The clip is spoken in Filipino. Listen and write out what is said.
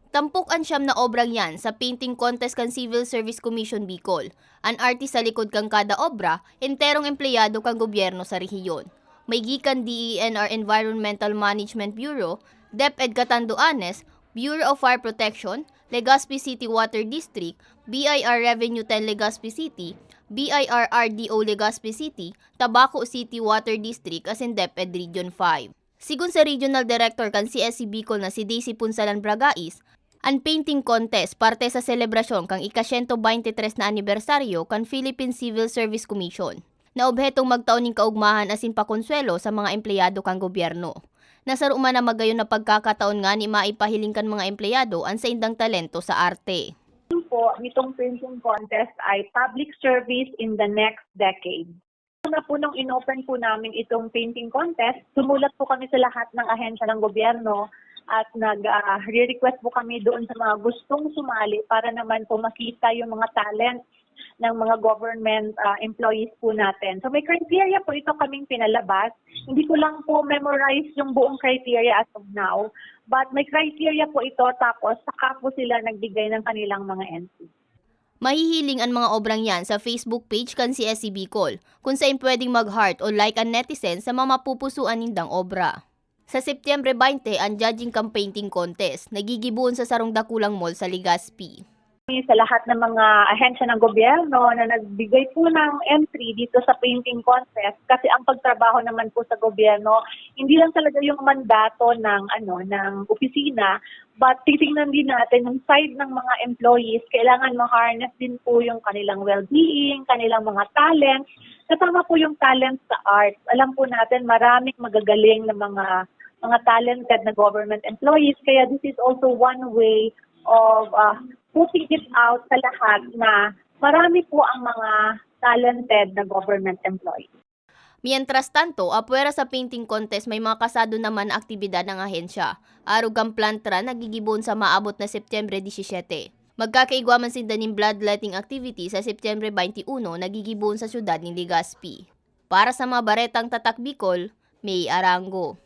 Tampok ang siyam na obrang yan sa painting contest kan Civil Service Commission Bicol. An artist sa likod kang kada obra, enterong empleyado kang gobyerno sa rehiyon. May gikan DENR Environmental Management Bureau, DepEd Catanduanes, Bureau of Fire Protection, Legazpi City Water District, BIR Revenue 10 Legazpi City, BIR RDO Legazpi City, Tabaco City Water District as in DepEd Region 5. Sigun sa Regional Director kan CSC Bicol na si Daisy Punsalan Bragais, ang painting contest parte sa selebrasyon kang ika-123 na anibersaryo kan Philippine Civil Service Commission na obhetong magtaon ning kaugmahan asin pakonsuelo sa mga empleyado kang gobyerno. Nasaro man na magayon na pagkakataon nga ni maipahiling kan mga empleyado ang sa indang talento sa arte. Po, itong painting contest ay public service in the next decade. Una po nung inopen po namin itong painting contest, sumulat po kami sa lahat ng ahensya ng gobyerno at nag-request po kami doon sa mga gustong sumali para naman po makita yung mga talent ng mga government employees po natin. So may criteria po ito kaming pinalabas. Hindi ko lang po memorize yung buong criteria as of now, but may criteria po ito tapos saka po sila nagbigay ng kanilang mga entry. Mahihiling ang mga obrang yan sa Facebook page kan CSC Bicol, kung saan pwedeng mag-heart o like ang netizen sa mga mapupusuan nindang obra. Sa Setyembre 20, ang judging cam painting contest, nagigibuon sa Sarong Dakulang Mall sa Legazpi. Sa lahat ng mga ahensya ng gobyerno na nagbigay po ng entry dito sa painting contest kasi ang pagtrabaho naman po sa gobyerno hindi lang talaga yung mandato ng opisina, but titingnan din natin yung side ng mga employees. Kailangan ma-harness din po yung kanilang well-being, kanilang mga talents, kasama po yung talents sa art. Alam po natin maraming magagaling na mga talented na government employees, kaya this is also one way of putting it out sa lahat na marami po ang mga talented na government employees. Mientras tanto, apuera sa painting contest may mga kasado naman na aktibidad ng ahensya. Arugang plantra nagigibon sa maabot na Setyembre 17. Magkakaigwaman sinda ng bloodletting activity sa Setyembre 21 nagigibon sa syudad ng Legazpi. Para sa mga baretang tatak Bicol, May Arango.